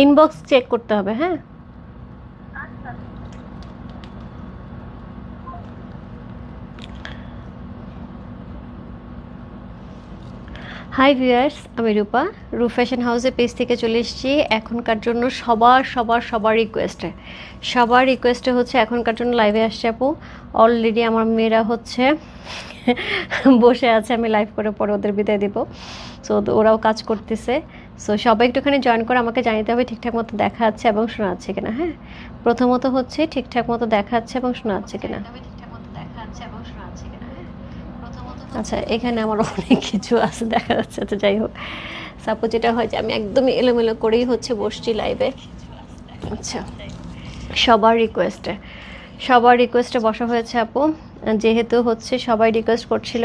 Inbox check করতে হবে, হ্যাঁ। হাই ভিউয়ার্স, আমি রূপা, রূপ ফ্যাশন হাউসের পেজ থেকে চলে এসেছি। এখনকার জন্য সবার রিকোয়েস্টে হচ্ছে এখনকার জন্য লাইভে আসছে আপু। অলরেডি আমার মেয়েরা হচ্ছে বসে আছে, আমি লাইভ করে পরে ওদের বিদায় দিব। সো ওরাও কাজ করতেছে। সো সবাই একটুখানি জয়েন করে আমাকে জানাতে হবে ঠিকঠাক মতো দেখা যাচ্ছে এবং শোনা যাচ্ছে কিনা। হ্যাঁ, প্রথমত হচ্ছে ঠিকঠাক মতো দেখা যাচ্ছে এবং শোনা যাচ্ছে কিনা। আচ্ছা, এখানে আমার অনেক কিছু আছে দেখা যাচ্ছে। তো যাই হোক, সাপোজ যেটা হয় যে আমি একদমই এলোমেলো করেই হচ্ছে বসছি লাইভে। আচ্ছা, সবার রিকোয়েস্টে বসা হয়েছে আপু। যেহেতু হচ্ছে সবাই রিকোয়েস্ট করছিল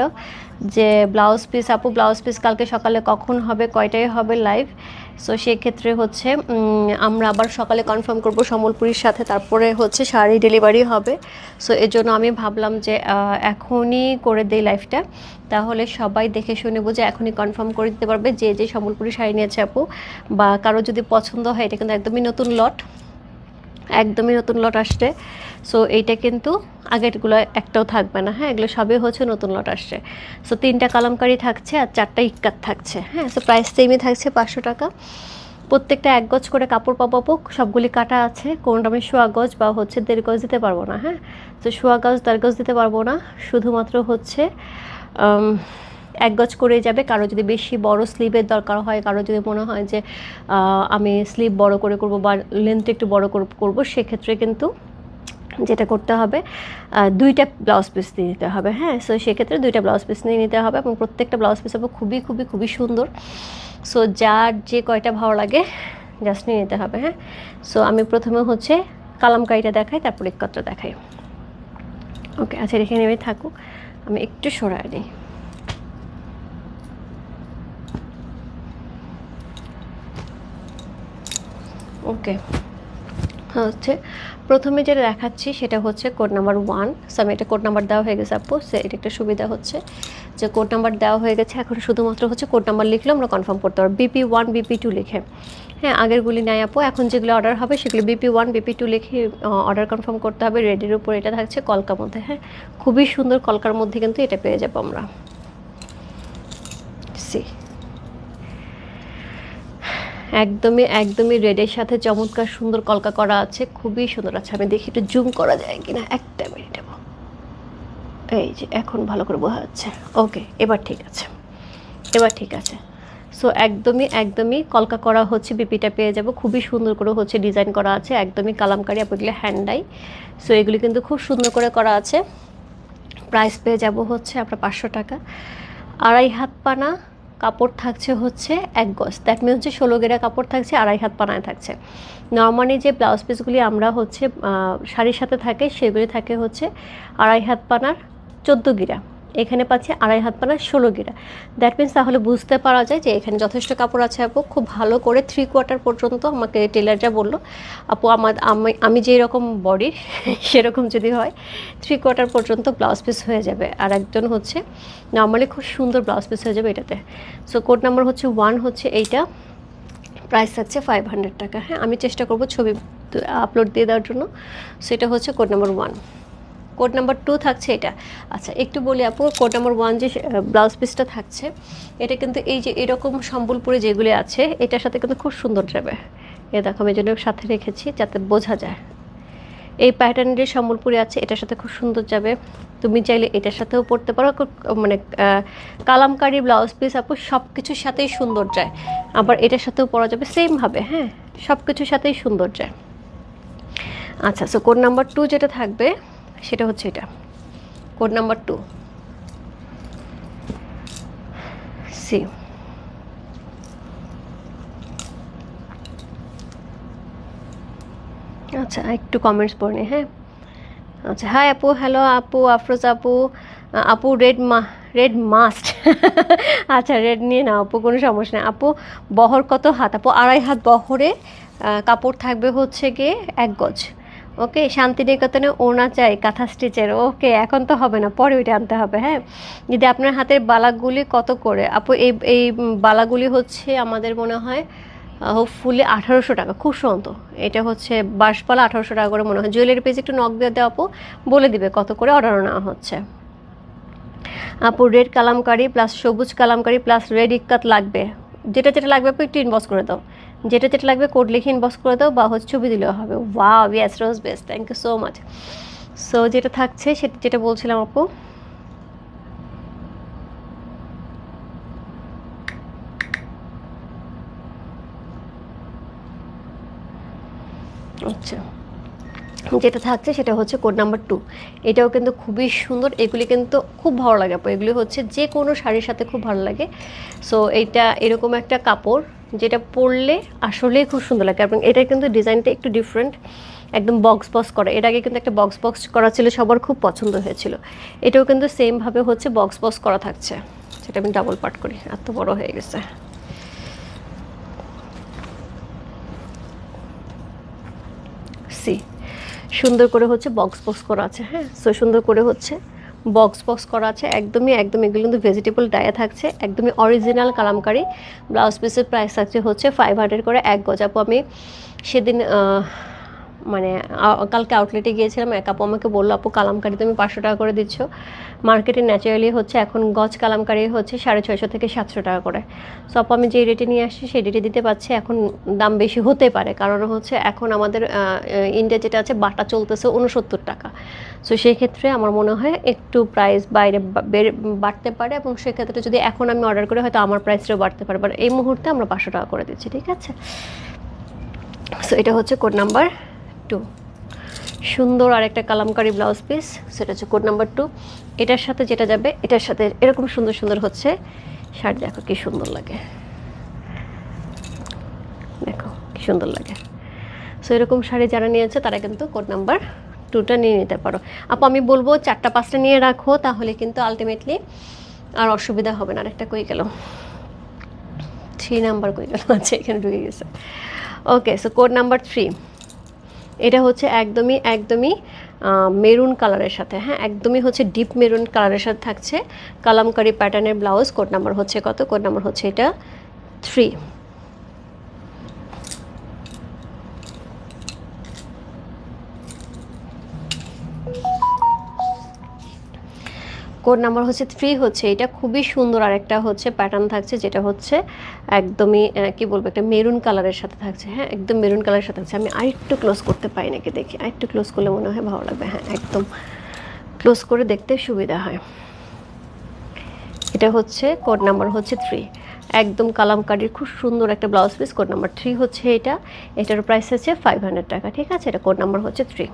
যে ব্লাউজ পিস, আপু ব্লাউজ পিস কালকে সকালে কখন হবে, কয়টায় হবে লাইভ। সো সেক্ষেত্রে হচ্ছে আমরা আবার সকালে কনফার্ম করব সম্বলপুরীর সাথে, তারপরে হচ্ছে শাড়ি ডেলিভারি হবে। সো এর জন্য আমি ভাবলাম যে এখনই করে দেই লাইভটা, তাহলে সবাই দেখে শুনে বুঝে এখনই কনফার্ম করে দিতে পারবে যে যে সম্বলপুরী শাড়ি নিয়েছে আপু, বা কারো যদি পছন্দ হয়। এটা কিন্তু একদমই নতুন লট আসছে। সো এইটা কিন্তু আগেরগুলো একটাও থাকবে না, হ্যাঁ, এগুলো সবই হচ্ছে নতুন লট আসছে। সো 3টা কালামকারি থাকছে আর 4টা ইক্কাত থাকছে, হ্যাঁ। সো প্রাইস সেমই থাকছে 500 টাকা। প্রত্যেকটা 1 গজ করে কাপড় পাবো, সবগুলি কাটা আছে। কোনটা আমি সোয়া গজ বা হচ্ছে 1.5 গজ দিতে পারবো না, হ্যাঁ। তো সোয়া গজ 1.5 গজ দিতে পারবো না, শুধুমাত্র হচ্ছে 1 গজ করে যাবে। কারো যদি বেশি বড় স্লিভের দরকার হয়, কারো যদি মনে হয় যে আমি স্লিভ বড় করে করব বা লেন্থ একটু বড় করব, সেক্ষেত্রে কিন্তু যেটা করতে হবে, 2টা ব্লাউজ পিস নিয়ে নিতে হবে, হ্যাঁ। সো সেক্ষেত্রে 2টা ব্লাউজ পিস নিয়ে নিতে হবে এবং প্রত্যেকটা ব্লাউজ পিস হবে খুবই সুন্দর। সো যার যে কয়টা ভালো লাগে জাস্ট নিয়ে নিতে হবে, হ্যাঁ। সো আমি প্রথমে হচ্ছে কালামকারিটা দেখাই, তারপর ইক্কাতটা দেখাই। ওকে, আচ্ছা, রেখে নেমে থাকুক, আমি একটু সরাই দিই। ওকে, হচ্ছে প্রথমে যেটা দেখাচ্ছি সেটা হচ্ছে কোড নাম্বার 1। সো আমি এটা কোড নাম্বার দেওয়া হয়ে গেছে আপু। সো এটা একটা সুবিধা হচ্ছে যে কোড নাম্বার দেওয়া হয়ে গেছে, এখন শুধুমাত্র হচ্ছে কোড নাম্বার লিখলে আমরা কনফার্ম করতে পারবো, BP1 BP2 লিখে। হ্যাঁ, আগেরগুলি নাই আপু, এখন যেগুলো অর্ডার হবে সেগুলো BP1 BP2 লিখে অর্ডার কনফার্ম করতে হবে। রেডের উপর এটা থাকছে কলকার মধ্যে, হ্যাঁ, খুবই সুন্দর কলকার মধ্যে কিন্তু এটা পেয়ে যাবো আমরা। সি একদমই রেডের সাথে চমৎকার সুন্দর কলকা করা আছে, খুবই সুন্দর আছে। আমি দেখি একটু জুম করা যায় কিনা, একটা মিনিট। এই যে এখন ভালো করে বোঝা যাচ্ছে। ওকে, এবার ঠিক আছে। সো একদমই কলকা করা হচ্ছে, বিপিটা পেয়ে যাব। খুবই সুন্দর করে হচ্ছে ডিজাইন করা আছে, একদমই কালামকারি। আপনাগুলো হ্যান্ডাই। সো এগুলি কিন্তু খুব সুন্দর করে করা আছে। প্রাইস পেয়ে যাব হচ্ছে আপনার 500 টাকা। 2.5 হাত পানা কাপড় থাকছে হচ্ছে 1 গজ, দ্যাট মিন হচ্ছে 16 গেরা কাপড় থাকছে, 2.5 হাত পানায় থাকছে। নর্মালি যে ব্লাউজ পিসগুলি আমরা হচ্ছে শাড়ির সাথে থাকে, সেগুলি থাকে হচ্ছে 2.5 হাত পানার 14 গিরা। এখানে পাচ্ছি 2.5 হাত পানার 16 গিরা। দ্যাট মিনস তাহলে বুঝতে পারা যায় যে এখানে যথেষ্ট কাপড় আছে আপু। খুব ভালো করে 3/4 পর্যন্ত আমাকে টেলাররা বললো, আপু আমি যেই রকম বডির সেরকম যদি হয় 3/4 পর্যন্ত ব্লাউজ পিস হয়ে যাবে, আর একজন হচ্ছে নর্মালি খুব সুন্দর ব্লাউজ পিস হয়ে যাবে এটাতে। সো কোড নাম্বার হচ্ছে 1 হচ্ছে এইটা, প্রাইস থাকছে 500 টাকা। হ্যাঁ, আমি চেষ্টা করব ছবি আপলোড দিয়ে দেওয়ার জন্য। সেটা হচ্ছে কোড নাম্বার 1। কোড নাম্বার 2 থাকছে এটা। আচ্ছা, একটু বলি আপু, কোড নাম্বার 1 যে ব্লাউজ পিসটা থাকছে, এটা কিন্তু এই যে এরকম সম্বলপুরে যেগুলি আছে এটার সাথে কিন্তু খুব সুন্দর যাবে। এ দেখো, আমি জন্য সাথে রেখেছি যাতে বোঝা যায়। এই প্যাটার্নের সম্বলপুরি আছে, এটার সাথে খুব সুন্দর যাবে। তুমি চাইলে এটার সাথেও পরতে পারো, মানে কালামকারি ব্লাউজ পিস আপু সব কিছুর সাথেই সুন্দর যায়। আবার এটার সাথেও পরা যাবে সেমভাবে, হ্যাঁ, সব কিছুর সাথেই সুন্দর যায়। আচ্ছা, সো কোড নাম্বার 2 যেটা থাকবে সেটা হচ্ছে এটা, কোড নাম্বার 2। সি আচ্ছা, একটু কমেন্টস পড়ে, হ্যাঁ। আচ্ছা, হাই আপু, হ্যালো আপু, আফরোজ আপু। আপু রেড মাস্ট আচ্ছা, রেড নিয়ে নাও আপু, কোনো সমস্যা নেই আপু। বহর কত হাত আপু? 2.5 হাত বহরে কাপড় থাকবে হচ্ছে গিয়ে 1 গজ। ওকে, শান্তিনিকেতনে ওনা চাই কাঁথা স্টিচের। ওকে, এখন তো হবে না, পরে ওইটা আনতে হবে, হ্যাঁ। যদি আপনার হাতের বালাগুলি কত করে আপু? এই বালাগুলি হচ্ছে আমাদের মনে হয় হোপফুলি 1800 টাকা, খুব সম্ভবত এটা হচ্ছে বাঁশপালা 1800 টাকা করে মনে হয়। জুয়েলারি পেজ একটু নক দিয়ে আপু বলে দিবে কত করে অর্ডার নেওয়া হচ্ছে। আপু রেড কালামকারি প্লাস সবুজ কালামকারি প্লাস রেড ইক্কাত লাগবে, যেটা যেটা লাগবে আপু একটু ইনবক্স করে দাও, যেটা যেটা লাগবে কোড লিখে ইনবক্স করে দাও বা হচ্ছে ছবি দিলেও হবে। Wow yes rose best, thank you so much. So যেটা থাকছে সেটা যেটা বলছিলাম আপু, আচ্ছা যেটা থাকছে সেটা হচ্ছে কোড নাম্বার 2। এটাও কিন্তু খুবই সুন্দর, এগুলি কিন্তু খুব ভালো লাগে আপু, এগুলি হচ্ছে যে কোনো শাড়ির সাথে খুব ভালো লাগে। সো এইটা এরকম একটা কাপড় যেটা পরলে আসলেই খুব সুন্দর লাগে, এবং এটা কিন্তু ডিজাইনটা একটু ডিফারেন্ট, একদম বক্স বক্স করা। এর আগে কিন্তু একটা বক্স বক্স করা ছিল, সবার খুব পছন্দ হয়েছিল। এটাও কিন্তু সেমভাবে হচ্ছে বক্স বক্স করা থাকছে, সেটা আমি ডাবল পার্ট করি, এত বড় হয়ে গেছে। সি সুন্দর করে হচ্ছে বক্স বক্স করা আছে, হ্যাঁ সো সুন্দর করে হচ্ছে বক্স বক্স করা আছে, একদমই একদম এগুলো কিন্তু ভেজিটেবল ডায়া থাকছে, একদমই অরিজিনাল কালামকারি। ব্লাউজ পিসের প্রাইস থাকছে হচ্ছে 500 করে 1 গজ। আপু আমি সেদিন মানে কালকে আউটলেটে গিয়েছিলাম, এক আপু আমাকে বললো আপু কালামকারি তুমি 500 টাকা করে দিচ্ছ, মার্কেটে ন্যাচারালি হচ্ছে এখন গজ কালামকারি হচ্ছে 650 থেকে 700 টাকা করে। সো আপু আমি যে রেটে নিয়ে আসছি সেই রেটে দিতে পারছি, এখন দাম বেশি হতে পারে কারণ হচ্ছে এখন আমাদের ইন্ডিয়া যেটা আছে বাটা চলতেছে 69 টাকা। সো সেই ক্ষেত্রে আমার মনে হয় একটু প্রাইস বাইরে বাড়তে পারে, এবং সেক্ষেত্রে যদি এখন আমি অর্ডার করি হয়তো আমার প্রাইসটাও বাড়তে পারে, বাট এই মুহূর্তে আমরা 500 টাকা করে দিচ্ছি, ঠিক আছে। সো এটা হচ্ছে কোড নাম্বার 2। সুন্দর আর একটা কালামকারি ব্লাউজ পিস, সেটা হচ্ছে কোড নাম্বার 2। এটার সাথে যেটা যাবে, এটার সাথে এরকম সুন্দর সুন্দর হচ্ছে শাড়ি, দেখো কি সুন্দর লাগে, দেখো কি সুন্দর লাগে। সো এরকম শাড়ি যারা নিয়েছে তারা কিন্তু কোড নাম্বার 2টা নিয়ে নিতে পারো। আপু আমি বলবো 4টা 5টা নিয়ে রাখো, তাহলে কিন্তু আলটিমেটলি আর অসুবিধা হবে না। আরেকটা কই গেল, 3 নাম্বার কই গেল, আচ্ছা এখানে ঢুকে গেছে। ওকে সো কোড নাম্বার 3, এটা হচ্ছে একদমই একদমই মেরুন কালারের সাথে, হ্যাঁ একদমই হচ্ছে ডিপ মেরুন কালারের সাথে থাকছে কালামকারি প্যাটার্নের ব্লাউজ। কোড নাম্বার হচ্ছে কত? কোড নাম্বার হচ্ছে এটা 3। কোড নাম্বার হচ্ছে 3 হচ্ছে এটা, খুবই সুন্দর আর একটা হচ্ছে প্যাটার্ন থাকছে, যেটা হচ্ছে একদমই কি বলবো একটা মেরুন কালারের সাথে থাকছে, হ্যাঁ একদম মেরুন কালারের সাথে থাকছে। আমি আরেকটু ক্লোজ করতে পারি নাকি দেখি, আরেকটু ক্লোজ করলে মনে হয় ভালো লাগবে, হ্যাঁ একদম ক্লোজ করে দেখতে সুবিধা হয়। এটা হচ্ছে কোড নাম্বার হচ্ছে 3, একদম কালামকারির খুব সুন্দর একটা ব্লাউজ পিস। কোড নাম্বার 3 হচ্ছে এটা, এটার প্রাইস হচ্ছে 500 টাকা, ঠিক আছে। এটা কোড নাম্বার হচ্ছে 3।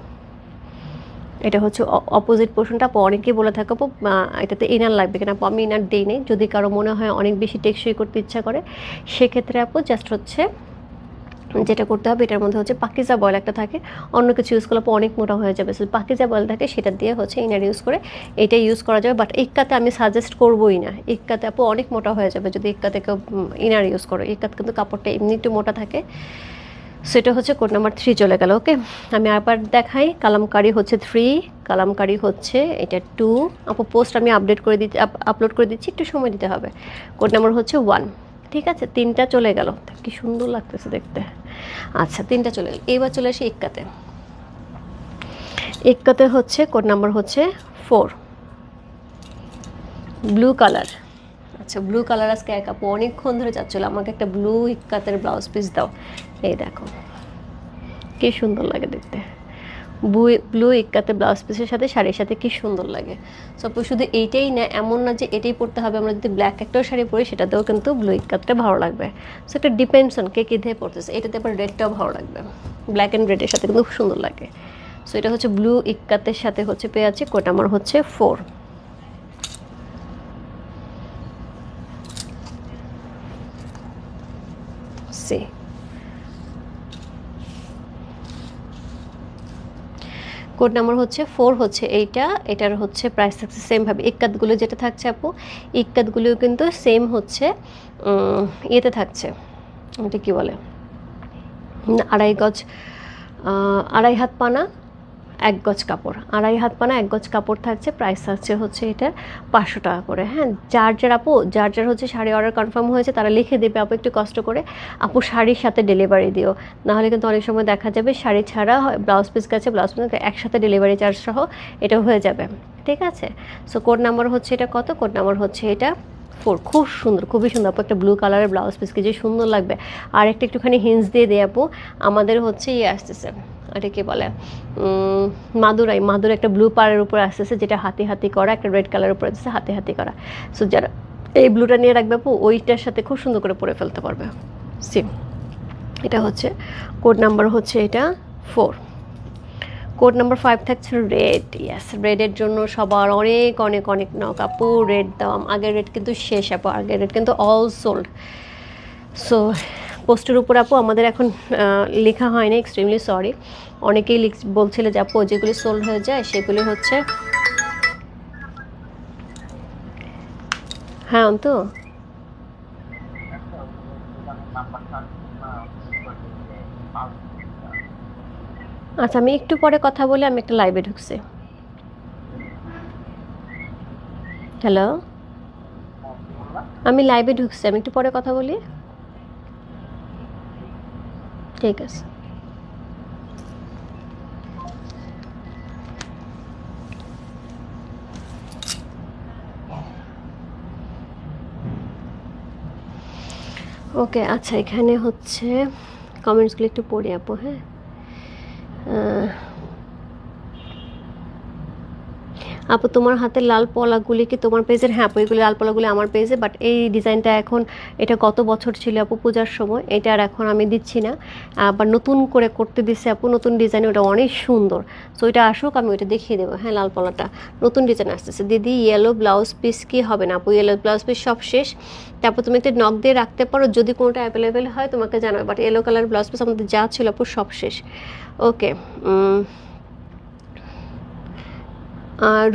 এটা হচ্ছে অপোজিট পোর্শনটা। আপু অনেকেই বলে থাকো আপু এটাতে ইনার লাগবে কিনা, আপু আমি ইনার দিই নেই, যদি কারো মনে হয় অনেক বেশি টেকসই করতে ইচ্ছা করে সেক্ষেত্রে আপু জাস্ট হচ্ছে যেটা করতে হবে, এটার মধ্যে হচ্ছে পাকিজা বয়েল একটা থাকে, অন্য কিছু ইউজ করলে অনেক মোটা হয়ে যাবে, পাকিজা বয়েল থাকে সেটা দিয়ে হচ্ছে ইনার ইউজ করে এটা ইউজ করা যাবে। বাট ইক্কাতে আমি সাজেস্ট করবোই না, ইক্কাতে আপু অনেক মোটা হয়ে যাবে যদি ইক্কাতে কেউ ইনার ইউজ করো। ইক্কাত কিন্তু কাপড়টা এমনি একটু মোটা থাকে। সেটা হচ্ছে কোড নাম্বার 3 চলে গেল। ওকে আমি আবার দেখাই, কালামকারি হচ্ছে 3, কালামকারি হচ্ছে এটা 2। আপু পোস্ট আমি আপডেট করে দিচ্ছি, আপলোড করে দিচ্ছি, একটু সময় দিতে হবে। কোড নাম্বার হচ্ছে 1, ঠিক আছে। 3টা চলে গেল, কি সুন্দর লাগতেছে দেখতে। আচ্ছা 3টা চলে গেল, এবার চলে আসি ইক্কাতে। ইক্কাতে হচ্ছে কোড নাম্বার হচ্ছে 4, ব্লু কালার। আচ্ছা ব্লু কালার আজকে এক আপু অনেকক্ষণ ধরে যাচ্ছিল আমাকে একটা ব্লু ইক্কাতের ব্লাউজ পিস দাও, এই দেখো কি সুন্দর লাগে দেখতে, ব্লু ইক্কাতে ব্লাউজ পিসের সাথে শাড়ির সাথে কি সুন্দর লাগে। সাপোজ শুধু এইটাই না, এমন না যে এটাই পরতে হবে, আমরা যদি ব্ল্যাক একটাও শাড়ি পরি সেটাতেও কিন্তু ব্লু ইক্কাতটা ভালো লাগবে। সো একটা ডিপেন্ডস অন কে কী দিয়ে পরতেছে। এটাতে আবার রেডটাও ভালো লাগবে, ব্ল্যাক অ্যান্ড রেডের সাথে কিন্তু খুব সুন্দর লাগে। সো এটা হচ্ছে ব্লু ইক্কাতের সাথে হচ্ছে পেয়ে আছে, কোড নাম্বার হচ্ছে 4। সি কোড নাম্বার হচ্ছে 4 হচ্ছে এইটা, এটার হচ্ছে প্রাইস থাকছে সেমভাবে। ইক্কাতগুলো যেটা থাকছে আপু, ইক্কাতগুলোও কিন্তু সেম হচ্ছে ইয়েতে থাকছে, এটা কী বলে, 2.5 গজ 2.5 হাত পানা 1 গজ কাপড়, 2.5 হাত পানা 1 গজ কাপড় থাকছে। প্রাইস থাকছে হচ্ছে এটার 500 টাকা করে। হ্যাঁ, যার আপু যার হচ্ছে শাড়ি অর্ডার কনফার্ম হয়েছে তারা লিখে দেবে আপু একটু কষ্ট করে, আপু শাড়ির সাথে ডেলিভারি দিও, নাহলে কিন্তু অনেক সময় দেখা যাবে শাড়ি ছাড়া ব্লাউজ পিস কাছে ব্লাউজ পিস একসাথে ডেলিভারি চার্জ সহ এটা হয়ে যাবে। ঠিক আছে, সো কোড নাম্বার হচ্ছে এটা কত, কোড নাম্বার হচ্ছে এটা 4। খুব সুন্দর, খুবই সুন্দর আপু, একটা ব্লু কালারের ব্লাউজ পিস কি যে সুন্দর লাগবে। আর একটা একটুখানি হিন্স দিয়ে দেয় আপু, আমাদের হচ্ছে ইয়ে আসতেছে, এটা কি বলে, মাদুর একটা ব্লু পাড়ের উপর আসতেছে, যেটা হাতি হাতি করা, একটা রেড কালারের উপর আসতেছে হাতি হাতি করা। সো যারা এই ব্লুটা নিয়ে রাখবে আপু, ওইটার সাথে খুব সুন্দর করে পরে ফেলতে পারবে। সিম, এটা হচ্ছে কোড নাম্বার হচ্ছে এটা 4। কোড নাম্বার 5 থাকছে রেড। ইয়াস, রেডের জন্য সবার অনেক অনেক অনেক নক আপু, রেড দাম, আগের রেড কিন্তু শেষ আপু, আগের রেড কিন্তু অল সোল্ড। সো পোস্টের উপর আপু আমাদের এখন লেখা হয়নি, এক্সট্রিমলি সরি। অনেকেই বলছিল যে আপু যেগুলি সোল্ড হয়ে যায় সেগুলি হচ্ছে, হ্যাঁ তো আচ্ছা, আমি একটু পরে কথা বলে আমি একটা লাইভে ঢুকছি। হ্যালো, আমি লাইভে ঢুকছি, আমি একটু পরে কথা বলি। ঠিক আছে। ওকে, আচ্ছা এখানে হচ্ছে কমেন্টসগুলো একটু পড়ি আপু। হ্যাঁ, আপু তোমার হাতে লাল পলাগুলি কি তোমার পেজের? হ্যাঁ আপু, এগুলি লাল পলাগুলি আমার পেজে, বাট এই ডিজাইনটা এখন, এটা গত বছর ছিল আপু পূজার সময়, এটা আর এখন আমি দিচ্ছি না, আবার নতুন করে করতে দিচ্ছে আপু, নতুন ডিজাইন, ওটা অনেক সুন্দর। সো এটা আসুক, আমি ওইটা দেখিয়ে দেবো। হ্যাঁ, লাল পলাটা নতুন ডিজাইন আসতেছে। দিদি ইয়েলো ব্লাউজ পিস কি হবে না আপু? ইয়েলো ব্লাউজ পিস সব শেষ। তারপর তুমি একটা নক দিয়ে রাখতে পারো, যদি কোনোটা অ্যাভেলেবেল হয় তোমাকে জানাবে, but yellow colour blouse piece আমাদের যা ছিল আপু সব শেষ। ওকে,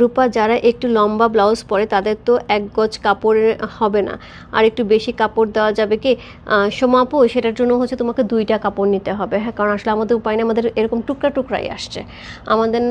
রূপা, যারা একটু লম্বা ব্লাউজ পরে তাদের তো 1 গজ কাপড়ের হবে না, আর একটু বেশি কাপড় দেওয়া যাবে কি? সোমাপু, সেটার জন্য হচ্ছে তোমাকে 2টা কাপড় নিতে হবে। হ্যাঁ, কারণ আসলে আমাদের উপায় নেই, আমাদের এরকম টুকরা টুকরাই আসছে, আমাদের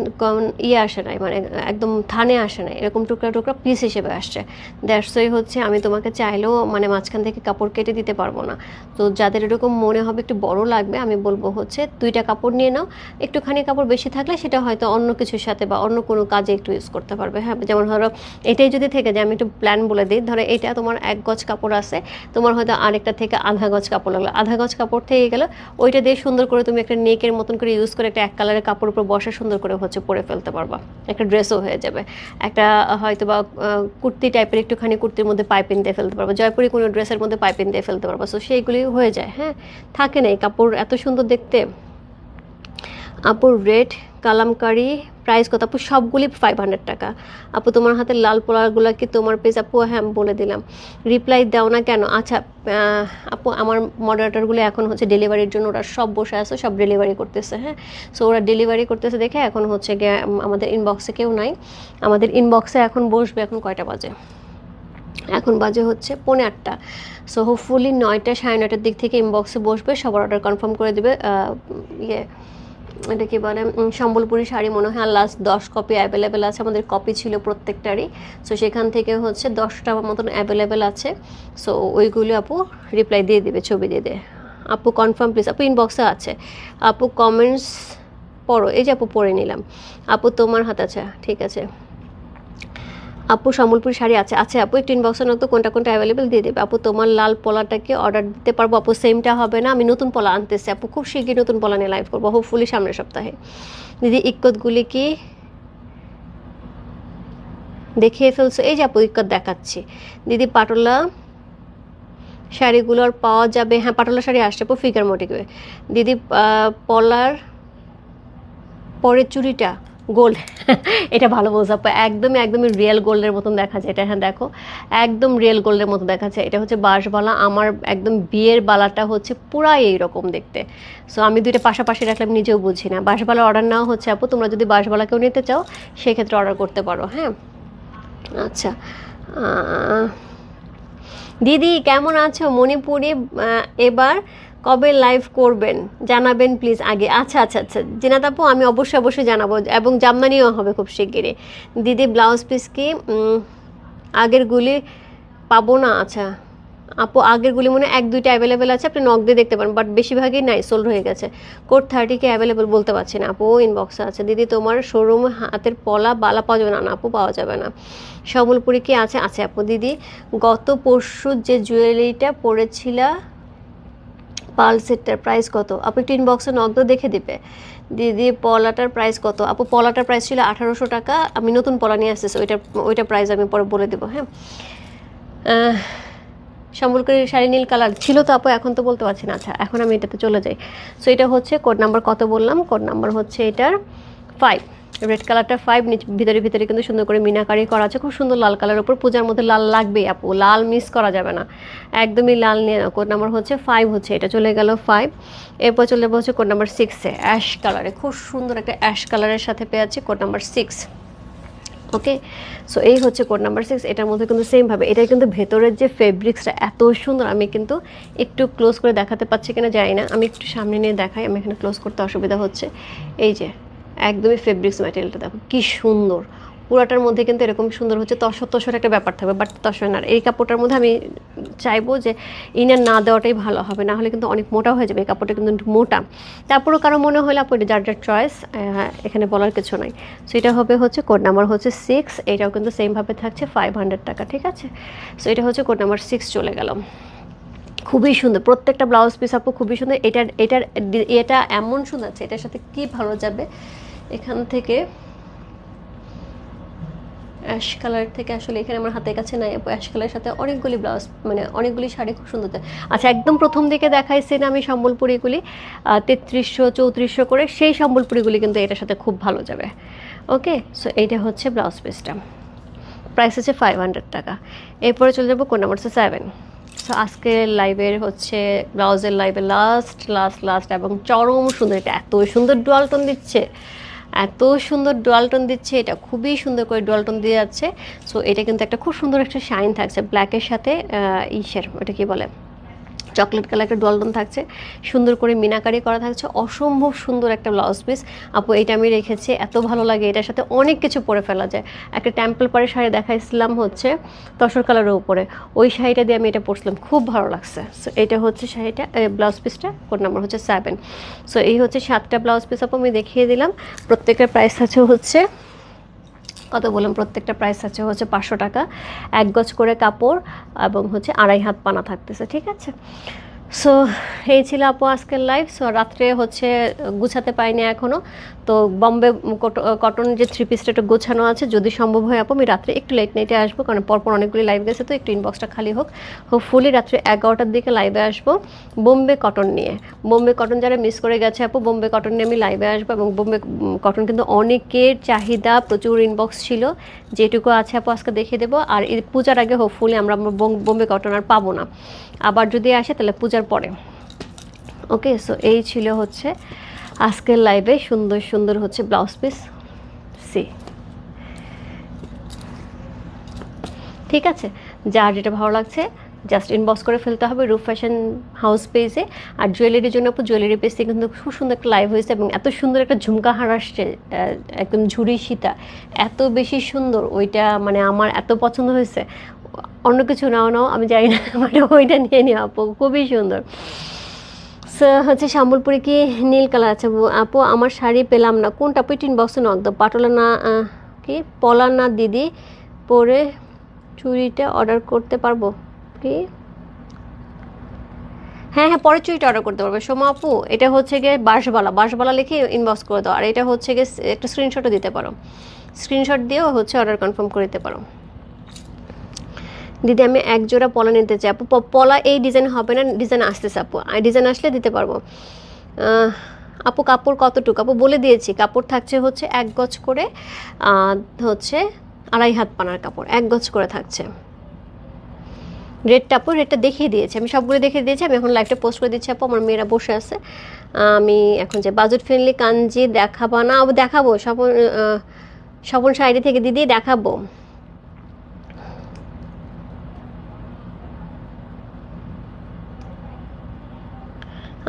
ইয়ে আসে নাই, মানে একদম থানে আসে নাই, এরকম টুকরা টুকরা পিস হিসেবে আসছে। দ্যাটসই হচ্ছে আমি তোমাকে চাইলেও মানে মাঝখান থেকে কাপড় কেটে দিতে পারবো না। তো যাদের এরকম মনে হবে একটু বড় লাগবে, আমি বলবো হচ্ছে 2টা কাপড় নিয়ে নাও। একটুখানি কাপড় বেশি থাকলে সেটা হয়তো অন্য কিছুর সাথে বা অন্য কোনো কাজে একটু ইউজ করতে পারবে। হ্যাঁ, যেমন ধরো এটাই যদি থেকে যায়, আমি একটু প্ল্যান বলে দিই, ধরো এটা তোমার 1 গজ কাপড় আছে, তোমার হয়তো আরেকটা থেকে আধা গজ কাপড় লাগলো, আধা গজ কাপড় থেকে গেল, ওইটা দিয়ে সুন্দর করে তুমি একটা নেকের মতন করে ইউজ করে একটা 1 কালারের কাপড় উপর বসে সুন্দর করে হচ্ছে পরে ফেলতে পারবা, একটা ড্রেসও হয়ে যাবে। একটা হয়তো বা কুর্তি টাইপের একটুখানি কুর্তির মধ্যে পাইপিং দিয়ে ফেলতে পারবো, জয়পুরি কোনো ড্রেসের মধ্যে পাইপিং দিয়ে ফেলতে পারবো। সো সেইগুলি হয়ে যায়। হ্যাঁ, থাকে না এই কাপড় এত সুন্দর দেখতে। আপু রেড কালামকারি প্রাইস কত আপু? সবগুলি 500 টাকা আপু। তোমার হাতে লাল পোলারগুলো কি তোমার পেজ আপু? হ্যাঁ বলে দিলাম। রিপ্লাই দাও না কেন? আচ্ছা আপু, আমার মডারেটরগুলো এখন হচ্ছে ডেলিভারির জন্য ওরা সব বসে আছে, সব ডেলিভারি করতেছে। হ্যাঁ, সো ওরা ডেলিভারি করতেছে দেখে এখন হচ্ছে গিয়ে আমাদের ইনবক্সে কেউ নাই, আমাদের ইনবক্সে এখন বসবে। এখন কয়টা বাজে? এখন বাজে হচ্ছে 7:45। সো হোপফুলি 9টা 9:30টার দিক থেকে ইনবক্সে বসবে, সবার অর্ডার কনফার্ম করে দেবে। ইয়ে এটা কি বলে, সম্বলপুরি শাড়ি মনে হয় লাস্ট 10 কপি অ্যাভেলেবেল আছে, আমাদের কপি ছিল প্রত্যেকটারই। সো সেখান থেকে হচ্ছে 10টা মতন অ্যাভেলেবেল আছে। সো ওইগুলো আপু রিপ্লাই দিয়ে দেবে, ছবি দিয়ে দেবে। আপু কনফার্ম প্লিজ, আপু ইনবক্সে আছে। আপু কমেন্টস পড়ো, এই যে আপু পড়ে নিলাম। আপু তোমার হাত আছে, ঠিক আছে। আপু সম্বলপুরি শাড়ি আছে, আচ্ছা আপু একটু ইনবক্সে নতো কোনটা কোনটা অ্যাভেলেবেল দিয়ে দেবে। আপু তোমার লাল পলাটাকে অর্ডার দিতে পারবো আপু? সেমটা হবে না, আমি নতুন পলা আনতেছি আপু, খুব শীঘ্রই নতুন পলা নিয়ে লাইভ করবো, হোপফুলি সামনের সপ্তাহে। দিদি ইক্কতগুলি কি দেখিয়ে ফেলছো? এই যে আপু ইক্কত দেখাচ্ছি। দিদি পাটোলা শাড়িগুলো আর পাওয়া যাবে? হ্যাঁ, পাটোলা শাড়ি আসছে আপু ফিগার মোটিভে। দিদি পলার পরের চুড়িটা গোল্ড এটা ভালো বলছো আপু, একদমই একদমই রিয়েল গোল্ডের মতন দেখা যায় এটা। হ্যাঁ দেখো, একদম রিয়েল গোল্ডের মতো দেখা যায়। এটা হচ্ছে বাঁশবালা, আমার একদম বিয়ের বালাটা হচ্ছে পুরাই এইরকম দেখতে। সো আমি 2টা পাশাপাশি রাখলে আমি নিজেও বুঝি না। বাঁশবালা অর্ডার নেওয়া হচ্ছে আপু, তোমরা যদি বাঁশবালাকেও নিতে চাও সেক্ষেত্রে অর্ডার করতে পারো। হ্যাঁ, আচ্ছা দিদি কেমন আছো? মণিপুরি এবার কবে লাইভ করবেন জানাবেন প্লিজ আগে। আচ্ছা আচ্ছা আচ্ছা জিনাত আপু, আমি অবশ্যই অবশ্যই জানাবো, এবং জামদানিও হবে খুব শিগগিরই। দিদি ব্লাউজ পিস কি আগেরগুলি পাবো না? আচ্ছা আপু, আগেরগুলি মনে হয় 1-2টা অ্যাভেলেবেল আছে, আপনি নক দিয়ে দেখতে পারেন, বাট বেশিরভাগই নাই, সোল্ড হয়ে গেছে। কোড 30 কি অ্যাভেলেবেল বলতে পারছি না আপু, ইনবক্সে আছে। দিদি তোমার শোরুমে হাতের পলা বালা পাওয়া যাবে না? না আপু, পাওয়া যাবে না। সম্বলপুরি কি আছে? আছে আপু। দিদি গত পরশু যে জুয়েলারিটা পরেছিলা পার্ল সেটটার প্রাইস কত আপু? একটু ইনবক্সে নক দিয়ে দেখে দিবে। দিদি পলাটার প্রাইস কত আপু? পলাটার প্রাইস ছিল 1800 টাকা, আমি নতুন পলা নিয়ে আসতেছি, ওইটা প্রাইস আমি পরে বলে দেবো। হ্যাঁ, সম্বলপুরি শাড়ি নীল কালার ছিল তো আপু, এখন তো বলতে পারছি না। আচ্ছা এখন আমি এটাতে চলে যাই। সো এটা হচ্ছে কোড নাম্বার কত বললাম? কোড নাম্বার হচ্ছে এটার 5। রেড কালারটা 5, ভিতরে ভিতরে কিন্তু সুন্দর করে মিনাকারি করা আছে, খুব সুন্দর লাল কালারের উপর। পূজার মধ্যে লাল লাগবেই আপু, লাল মিস করা যাবে না, একদমই লাল নিয়ে না। কোড নাম্বার হচ্ছে 5 হচ্ছে, এটা চলে গেল 5। এরপর চলে যাবো হচ্ছে কোড নাম্বার 6-এ, অ্যাশ কালারে, খুব সুন্দর একটা অ্যাশ কালারের সাথে পেয়ে আছে কোড নাম্বার 6। ওকে, সো এই হচ্ছে কোড নাম্বার 6। এটার মধ্যে কিন্তু সেমভাবে, এটা কিন্তু ভেতরের যে ফেব্রিক্সটা এত সুন্দর, আমি কিন্তু একটু ক্লোজ করে দেখাতে পাচ্ছি কিনা জানি না, আমি একটু সামনে নিয়ে দেখাই, আমি এখানে ক্লোজ করতে অসুবিধা হচ্ছে। এই যে একদমই ফেব্রিক্স ম্যাটেরিয়ালটা দেখো কি সুন্দর, পুরাটার মধ্যে কিন্তু এরকম সুন্দর হচ্ছে তসর তসর একটা ব্যাপার থাকবে, বাট তসর না। এই কাপড়টার মধ্যে আমি চাইবো যে ইনার না দেওয়াটাই ভালো হবে, না হলে কিন্তু অনেক মোটা হয়ে যাবে। এই কাপড়টা কিন্তু মোটা, তারপরেও কারো মনে হলে আপু এটা যার যার চয়েস, এখানে বলার কিছু নাই। সো এটা হবে হচ্ছে কোড নাম্বার হচ্ছে 6, এটাও কিন্তু সেমভাবে থাকছে 500 টাকা, ঠিক আছে। সো এটা হচ্ছে কোড নাম্বার 6 চলে গেল। খুবই সুন্দর প্রত্যেকটা ব্লাউজ পিস আপু, খুবই সুন্দর। এটা এমন সুন্দর আছে, এটার সাথে কি ভালো যাবে এখান থেকে, অ্যাশ কালার থেকে আসলে এখানে আমার হাতের কাছে নাই আপু, অ্যাশ কালারের সাথে অনেকগুলি ব্লাউজ, মানে অনেকগুলি শাড়ি খুব সুন্দর। আচ্ছা একদম প্রথম দিকে দেখাইছি না আমি সম্বলপুরিগুলি 3300-3400 করে, সেই সম্বলপুরিগুলি কিন্তু এটার সাথে খুব ভালো যাবে। ওকে, সো এইটা হচ্ছে ব্লাউজ পিসটা, প্রাইস হচ্ছে 500 টাকা। এরপরে চলে যাবো কোড নাম্বার 7। সো আজকের লাইভের হচ্ছে ব্লাউজের লাইভে লাস্ট লাস্ট লাস্ট এবং চরম সুন্দর, এটা এত সুন্দর ডুয়াল টোন দিচ্ছে, এত সুন্দর ডুয়াল টোন দিচ্ছে, এটা খুবই সুন্দর করে ডুয়াল টোন দিয়ে যাচ্ছে। সো এটা কিন্তু একটা খুব সুন্দর একটা শাইন থাকছে ব্ল্যাকের সাথে, ইসের ওটা কি বলে, চকলেট কালার একটা ডুয়াল টোন থাকছে, সুন্দর করে মিনাকারি করা থাকছে, অসম্ভব সুন্দর একটা ব্লাউজ পিস আপু। এটা আমি রেখেছি, এত ভালো লাগে, এটার সাথে অনেক কিছু পরে ফেলা যায়। একটা টেম্পল পাড়ের শাড়ি দেখাইছিলাম হচ্ছে তসর কালারের উপরে, ওই শাড়িটা দিয়ে আমি এটা পরছিলাম, খুব ভালো লাগছে। সো এটা হচ্ছে শাড়িটা, ব্লাউজ পিসটা, কোড নাম্বার হচ্ছে 7। সো এই হচ্ছে 7টা ব্লাউজ পিস আপু আমি দেখিয়ে দিলাম। প্রত্যেকটা প্রাইস আছে হচ্ছে কত বললাম, প্রত্যেকটা প্রাইস আছে হচ্ছে 500 টাকা, 1 গজ করে কাপড় এবং হচ্ছে 2.5 হাত পানা থাকতেছে, ঠিক আছে। সো এই ছিল আপু আজকের লাইভ। সো রাত্রে হচ্ছে গুছাতে পারিনি এখনও, তো বম্বে কটন যে 3 পিসটা একটু গোছানো আছে, যদি সম্ভব হয় আপু আমি রাত্রে একটু লেট নাইটে আসবো, কারণ পরপর অনেকগুলি লাইভ গেছে, তো একটু ইনবক্সটা খালি হোক। হোপফুলি রাত্রে 11টার দিকে লাইভে আসবো বোম্বে কটন নিয়ে। বোম্বে কটন যারা মিস করে গেছে আপু, বোম্বে কটন নিয়ে আমি লাইভে আসবো, এবং বোম্বে কটন কিন্তু অনেকের চাহিদা, প্রচুর ইনবক্স ছিল, যেটুকু আছে আপু আজকে দেখিয়ে দেবো। আর এই পূজার আগে হোপফুলি আমরা বোম্বে কটন আর পাবো না, আবার যদি আসে তাহলে পূজার পরে। ওকে, সো এই ছিল হচ্ছে আজকের লাইভে সুন্দর সুন্দর হচ্ছে ব্লাউজ পিস। সি ঠিক আছে, যার যেটা ভালো লাগছে জাস্ট ইনবক্স করে ফেলতে হবে রূপ ফ্যাশন হাউস পেজে। আর জুয়েলারির জন্য জুয়েলারি পেজে কিন্তু খুব সুন্দর একটা লাইভ হয়েছে, এবং এত সুন্দর একটা ঝুমকা হার আসছে, একদম ঝুরি সীতা, এত বেশি সুন্দর ওইটা, মানে আমার এত পছন্দ হয়েছে। অন্য কিছু নাও নাও আমি জানি না, মানে ওইটা নিয়ে নিও আপু, খুবই সুন্দর। হচ্ছে সম্বলপুরি কি নীল কালার আছে আপু? আমার শাড়ি পেলাম না, কোনটা আপু? টিন বক্সে নক দাও। পাটোলা না কি পলা না দিদি, পরে চুড়িটা অর্ডার করতে পারবো কি? হ্যাঁ হ্যাঁ, পরে চুড়িটা অর্ডার করতে পারবে সোমা আপু। এটা হচ্ছে গিয়ে বাঁশবালা, বাঁশবালা লিখে ইনবক্স করে দাও। আর এটা হচ্ছে গিয়ে একটা স্ক্রিনশটও দিতে পারো, স্ক্রিনশট দিয়েও হচ্ছে অর্ডার কনফার্ম করে দিতে পারো। দিদি আমি এক জোড়া পলা নিতে চাই আপু। পলা এই ডিজাইন হবে না, ডিজাইন আসতেছে আপু, ডিজাইন আসলে দিতে পারবো। আপু কাপড় কতটুকু আপু? বলে দিয়েছি, কাপড় থাকছে হচ্ছে 1 গজ করে, হচ্ছে 2.5 হাত পানার কাপড় 1 গজ করে থাকছে। রেটটা আপু, রেটটা দেখিয়ে দিয়েছি আমি, সবগুলো দেখিয়ে দিয়েছি। আমি এখন লাইভটা পোস্ট করে দিচ্ছি আপু, আমার মেয়েরা বসে আছে। আমি এখন যে বাজেট ফ্রেন্ডলি কাঞ্জি দেখাবো না আপু? দেখাবো, স্বপন শাড়ি থেকে দিদি দেখাবো।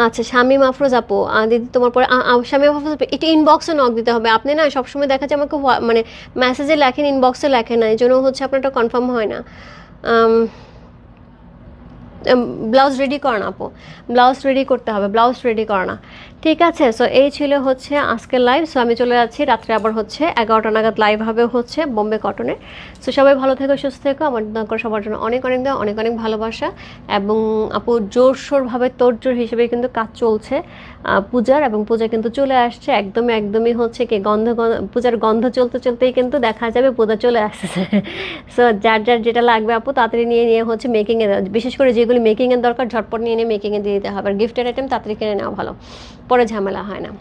আচ্ছা, শামীম আফরোজ আপু, দিদি তোমার পরে শামীম আফরোজ আপু, এটা ইনবক্সে নক দিতে হবে। আপনি না সবসময় দেখা যায় আমাকে মানে মেসেজে লেখেন, ইনবক্সে লেখেন না, এই জন্য হচ্ছে আপনারটা কনফার্ম হয় না। আম, ব্লাউজ রেডি করা না আপু, ব্লাউজ রেডি করতে হবে, ব্লাউজ রেডি করা না। ঠিক আছে, সো এই ছিল হচ্ছে আজকের লাইভ। সো আমি চলে যাচ্ছি, রাত্রে আবার হচ্ছে 11টা নাগাদ লাইভ হবে হচ্ছে বোম্বে কটনের। সো সবাই ভালো থেকো, সুস্থ থেকো। আমার করে সবার জন্য অনেক অনেক দেওয়া, অনেক অনেক ভালোবাসা। এবং আপু জোরসোরভাবে তোড়জোড় হিসেবে কিন্তু কাজ চলছে পূজার, এবং পূজা কিন্তু চলে আসছে একদমই একদমই হচ্ছে কি পূজার গন্ধ চলতে চলতেই কিন্তু দেখা যাবে পূজা চলে আসছে। সো যার যার যেটা লাগবে আপু তাড়াতাড়ি নিয়ে নিয়ে হচ্ছে মেকিংয়ে, বিশেষ করে যেগুলি মেকিংয়ের দরকার ঝটপট নিয়ে নিয়ে মেকিংয়ে দিয়ে দিতে হবে। আর গিফটের আইটেম তাড়াতাড়ি কিনে নেওয়া ভালো, পরে ঝামেলা হয় না।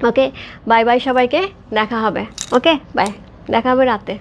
ওকে, বাই বাই সবাইকে, দেখা হবে। ওকে বাই, দেখা হবে রাতে।